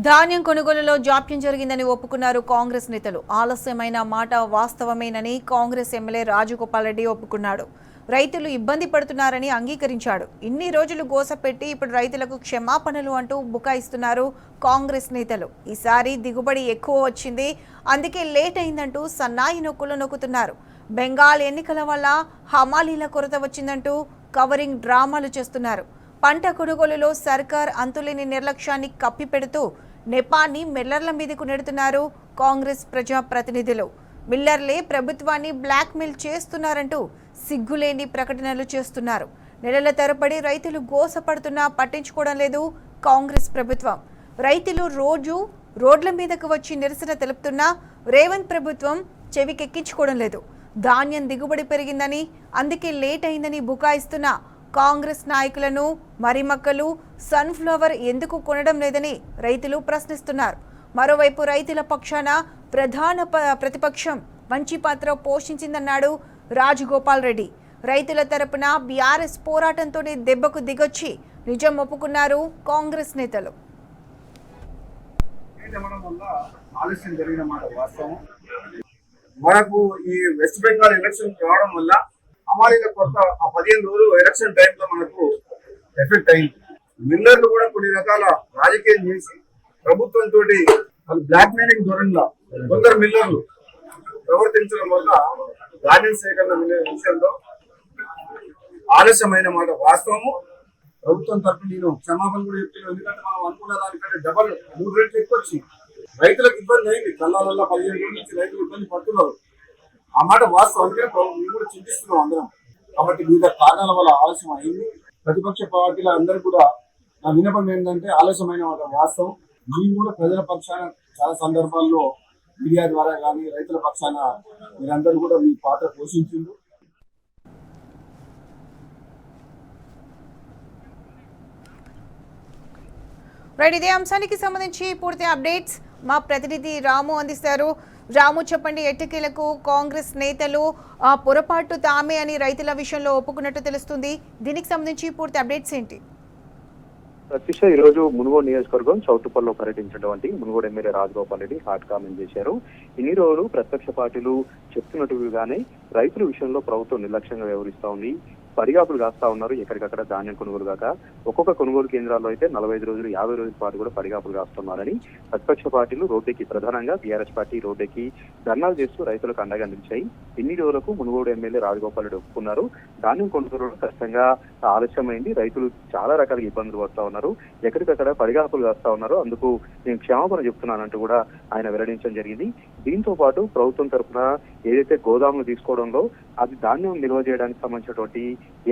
ధాన్యం కొనుగోలులో జాప్యం జరిగిందని ఒప్పుకున్నారు కాంగ్రెస్ నేతలు. ఆలస్యమైన మాట వాస్తవమేనని కాంగ్రెస్ ఎమ్మెల్యే రాజగోపాల్ రెడ్డి ఒప్పుకున్నాడు. రైతులు ఇబ్బంది పడుతున్నారని అంగీకరించాడు. ఇన్ని రోజులు గోసపెట్టి ఇప్పుడు రైతులకు క్షమాపణలు అంటూ బుకాయిస్తున్నారు కాంగ్రెస్ నేతలు. ఈసారి దిగుబడి ఎక్కువ వచ్చింది, అందుకే లేట్ అయిందంటూ సన్నాయి నొక్కులు నొక్కుతున్నారు. బెంగాల్ ఎన్నికల వల్ల హమాలీల కొరత వచ్చిందంటూ కవరింగ్ డ్రామాలు చేస్తున్నారు. పంట కొనుగోలులో సర్కార్ అంతులేని నిర్లక్ష్యాన్ని కప్పిపెడుతూ నెపాన్ని మిల్లర్ల మీదకు నెడుతున్నారు కాంగ్రెస్ ప్రజా ప్రతినిధులు. మిల్లర్లే ప్రభుత్వాన్ని బ్లాక్మెయిల్ చేస్తున్నారంటూ సిగ్గులేని ప్రకటనలు చేస్తున్నారు. నెలల తరబడి రైతులు గోసపడుతున్నా పట్టించుకోవడం లేదు కాంగ్రెస్ ప్రభుత్వం. రైతులు రోజు రోడ్ల మీదకు వచ్చి నిరసన తెలుపుతున్నా రేవంత్ ప్రభుత్వం చెవికెక్కించుకోవడం లేదు. ధాన్యం దిగుబడి పెరిగిందని, అందుకే లేట్ అయిందని బుకాయిస్తున్న కాంగ్రెస్ నాయకులను మరిమక్కలు సన్ఫ్లవర్ ఎందుకు కొనడం లేదని రైతులు ప్రశ్నిస్తున్నారు. మరోవైపు రైతుల పక్షాన ప్రధాన ప్రతిపక్షం మంచి పాత్ర పోషించిందన్నాడు రాజగోపాల్ రెడ్డి. రైతుల తరపున బీఆర్ఎస్ పోరాటంతోనే దెబ్బకు దిగొచ్చి నిజం ఒప్పుకున్నారు కాంగ్రెస్ నేతలు. మనకు ఈ వెస్ట్ బెంగాల్ ఎలక్షన్ రావడం వల్ల హమాలీల కొత్త ఆ 15 రోజులు ఎలక్షన్ టైంలో మనకు ఎఫెక్ట్ అయింది. మిల్లర్లు కూడా కొన్ని రకాల రాజకీయం చేసి ప్రభుత్వంతో బ్లాక్ మెయిలింగ్ ధోరణిలో కొందరు మిల్లర్లు ప్రవర్తించడం వల్ల ధాన్యం సేకరణ విషయంలో ఆలస్యమైన మాట వాస్తవము. ప్రభుత్వం తరఫున నేను క్షమాపణ కూడా చెప్తున్నాను. ఎందుకంటే మనం అనుకున్న దానికంటే డబల్ 3 రెట్లు ఎక్కువ వచ్చి రైతులకు ఇబ్బంది అయింది. కళ్ళాలల్లో 15 రోజుల నుంచి రైతులు ఇబ్బంది పడుతున్నారు. ఆ మాట వాస్తవం. అందుకనే మేము కూడా చింతిస్తున్నాం అందరం. కాబట్టి వివిధ కారణాల వల్ల ఆలస్యం అయింది. ప్రతిపక్ష పార్టీల అందరూ కూడా నా విన్నపం ఏంటంటే ఆలస్యమైన వాస్తవం. మేము కూడా ప్రజల పక్షాన చాలా సందర్భాల్లో మీడియా ద్వారా కానీ రైతుల పక్షాన మీరందరూ కూడా మీ పాత్ర పోషించిండ్రు. ఇదే అంశానికి సంబంధించి పూర్తి అప్డేట్స్ మా ప్రతినిధి రాము అందిస్తారు. రాము, చెప్పండి, ఎట్టకేలకు కాంగ్రెస్ నేతలు పొరపాటు తామే అని రైతుల విషయంలో ఒప్పుకున్నట్టు తెలుస్తుంది. దీనికి సంబంధించి పూర్తి అప్డేట్స్ ఏంటి? ప్రత్యక్ష ఈ రోజు మునుగోడు నియోజకవర్గం చౌటుప్పల్లో పర్యటించినటువంటి Munugode MLA Rajagopal Reddy hot comment చేశారు. ఇన్ని రోజులు ప్రతిపక్ష పార్టీలు చెప్తున్నట్టుగానే రైతుల విషయంలో ప్రభుత్వం నిర్లక్ష్యంగా వ్యవహరిస్తా ఉంది. పడిగాపులు కాస్తా ఉన్నారు. ఎక్కడికక్కడ ధాన్యం కొనుగోలు కాక ఒక్కొక్క కొనుగోలు కేంద్రాల్లో అయితే 45 రోజులు 50 రోజుల పాటు కూడా పడిగాపులు కాస్తున్నారని ప్రతిపక్ష పార్టీలు రోడ్డెక్కి, ప్రధానంగా టీఆర్ఎస్ పార్టీ రోడ్డెక్కి ధర్నాలు చేస్తూ రైతులకు అండగా నిలిచాయి. ఇన్ని రోజులకు మునుగోడు ఎమ్మెల్యే రాజగోపాల్ రెడ్డి ఒప్పుకున్నారు. ధాన్యం కొనుగోలు ఖచ్చితంగా ఆలస్యమైంది, రైతులు చాలా రకాలుగా ఇబ్బందులు పడుతూ ఉన్నారు, ఎక్కడికక్కడ పడిగాపులు కాస్తా ఉన్నారు, అందుకు నేను క్షమాపణ చెప్తున్నానంటూ కూడా ఆయన వెల్లడించడం జరిగింది. దీంతో పాటు ప్రభుత్వం తరఫున ఏదైతే గోదాములు తీసుకోవడంలో అది ధాన్యం నిల్వ చేయడానికి సంబంధించినటువంటి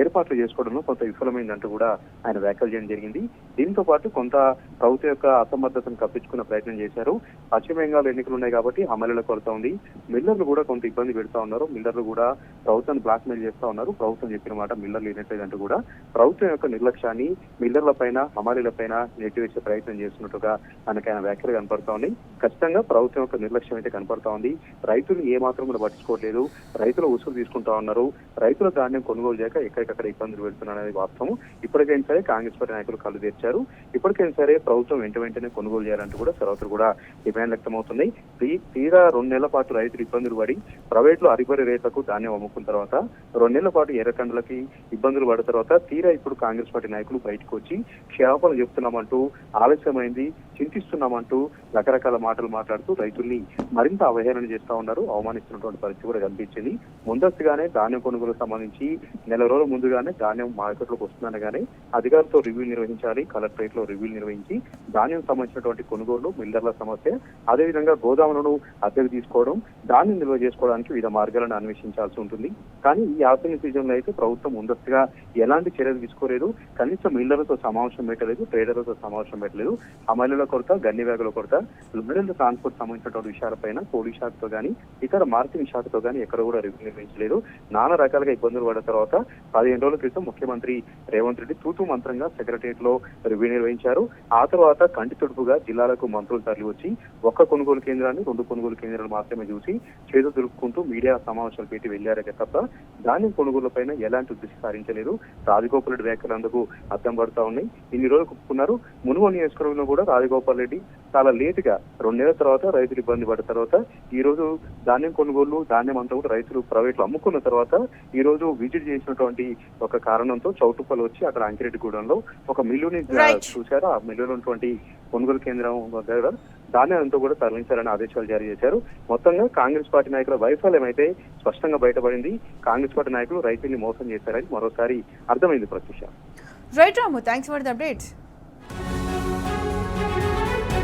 ఏర్పాట్లు చేసుకోవడంలో కొంత విఫలమైందంటూ కూడా ఆయన వ్యాఖ్యలు చేయడం జరిగింది. దీంతో పాటు కొంత ప్రభుత్వం యొక్క అసమర్థతను కప్పించుకున్న ప్రయత్నం చేశారు. పశ్చిమ బెంగాల్ ఎన్నికలు ఉన్నాయి కాబట్టి హమాలీల కొరత ఉంది. మిల్లర్లు కూడా కొంత ఇబ్బంది పెడతా ఉన్నారు. మిల్లర్లు కూడా ప్రభుత్వాన్ని బ్లాక్ మెయిల్ చేస్తా ఉన్నారు. ప్రభుత్వం చెప్పిన మాట మిల్లర్లు వినట్లేదంటూ కూడా ప్రభుత్వం యొక్క నిర్లక్ష్యాన్ని మిల్లర్ల పైన, హమాలీల పైన నెట్టివేసే ప్రయత్నం చేస్తున్నట్టుగా ఆయన వ్యాఖ్యలు కనపడతా ఉన్నాయి. ఖచ్చితంగా ప్రభుత్వం యొక్క నిర్లక్ష్యం అయితే కనపడతా ఉంది. రైతులు ఏ మాత్రం కూడా పట్టించుకోవట్లేదు. రైతులు వసూలు తీసుకుంటా ఉన్నారు. రైతుల ధాన్యం కొనుగోలు చేయక ఎక్కడికక్కడ ఇబ్బందులు పెడుతున్నారనేది వాస్తవం. ఇప్పటికైనా సరే కాంగ్రెస్ పార్టీ నాయకులు కళ్ళు తెచ్చారు. ఇప్పటికైనా సరే ప్రభుత్వం వెంటనే కొనుగోలు చేయాలంటూ కూడా సర్వత్రు కూడా డిమాండ్ వ్యక్తమవుతుంది. తీరా 2 నెలల పాటు రైతులు ఇబ్బందులు పడి ప్రైవేట్ లో అరిబరి రేట్లకు ధాన్యం అమ్ముకున్న తర్వాత 2 నెలల పాటు ఎర్రకండ్లకి ఇబ్బందులు పడిన తర్వాత తీరా ఇప్పుడు కాంగ్రెస్ పార్టీ నాయకులు బయటకు వచ్చి క్షమాపణ చెప్తున్నామంటూ, ఆలస్యమైంది, చింతిస్తున్నామంటూ రకరకాల మాటలు మాట్లాడుతూ రైతుల్ని మరింత అవహేళన చేస్తా ఉన్నారు. అవమానిస్తున్నటువంటి పరిస్థితి కూడా కనిపించింది. ముందస్తుగానే ధాన్యం కొనుగోలుకు సంబంధించి నెల రోజుల ముందుగానే ధాన్యం మార్కెట్లోకి వస్తుందనగానే అధికారులతో రివ్యూ నిర్వహించాలి. కలెక్టరేట్ లో రివ్యూ నిర్వహించి ధాన్యం సంబంధించినటువంటి కొనుగోలు, మిల్లర్ల సమస్య, అదేవిధంగా గోదాములను అద్దెకు తీసుకోవడం, ధాన్యం నిల్వ చేసుకోవడానికి వివిధ మార్గాలను అన్వేషించాల్సి ఉంటుంది. కానీ ఈ యాసంగి సీజన్ లో అయితే ప్రభుత్వం ముందస్తుగా ఎలాంటి చర్యలు తీసుకోలేదు. కనీసం మిల్లర్లతో సమావేశం పెట్టలేదు, ట్రేడర్లతో సమావేశం పెట్టలేదు. హమాలీల కొరత, గన్ని బ్యాగుల కొరత, మిల్లర్ల ట్రాన్స్పోర్ట్ సంబంధించినటువంటి విషయాలపైన పోలీస్ శాఖతో కానీ ఇతర మార్కెట్ మార్కెటింగ్ శాఖతో కానీ ఎక్కడ కూడా రివ్యూ నిర్వహించలేదు. నానా రకాలుగా ఇబ్బందులు పడిన తర్వాత 15 రోజుల క్రితం ముఖ్యమంత్రి రేవంత్ రెడ్డి తూతూ మంత్రంగా సెక్రటరియట్ లో రివ్యూ నిర్వహించారు. ఆ తర్వాత కంటి తుడుపుగా జిల్లాలకు మంత్రులు తరలి వచ్చి ఒక్క కొనుగోలు కేంద్రాన్ని 2 కొనుగోలు కేంద్రాలు మాత్రమే చూసి చేతులు దులుపుకుంటూ మీడియా సమావేశాలు పెట్టి వెళ్లారే తప్ప ధాన్యం కొనుగోలు పైన ఎలాంటి ఉద్దేశం సారించలేదు. రాజగోపాల్ రెడ్డి వ్యాఖ్యలు అందుకు అర్థం పడుతా ఉన్నాయి. ఇన్ని రోజులు ఒప్పుకున్నారు. మునుగోడు నియోజకవర్గంలో కూడా రాజగోపాల్ రెడ్డి చాలా లేటుగా 2 నెలల తర్వాత రైతులు ఇబ్బంది పడిన తర్వాత ఈ రోజు ధాన్యం కొనుగోలు ధాన్యం అంతా కూడా రైతులు ప్రైవేట్లు అమ్ముకున్న తర్వాత ఈ రోజు విజిట్ చేసినటువంటి ఒక కారణంతో చౌటుప్పల్ వచ్చి అక్కడ అంకిరెడ్డిగూడెంలో ఒక మిల్లుని చూశారు. ఆ మిల్లులో ఉన్నటువంటి కొనుగోలు కేంద్రం దగ్గర ధాన్యాలంతా కూడా తరలించాలని ఆదేశాలు జారీ చేశారు. మొత్తంగా కాంగ్రెస్ పార్టీ నాయకుల వైఫల్యం అయితే స్పష్టంగా బయటపడింది. కాంగ్రెస్ పార్టీ నాయకులు రైతుల్ని మోసం చేశారని మరోసారి అర్థమైంది. Pratyusha. Right Ramu, thanks for the updates.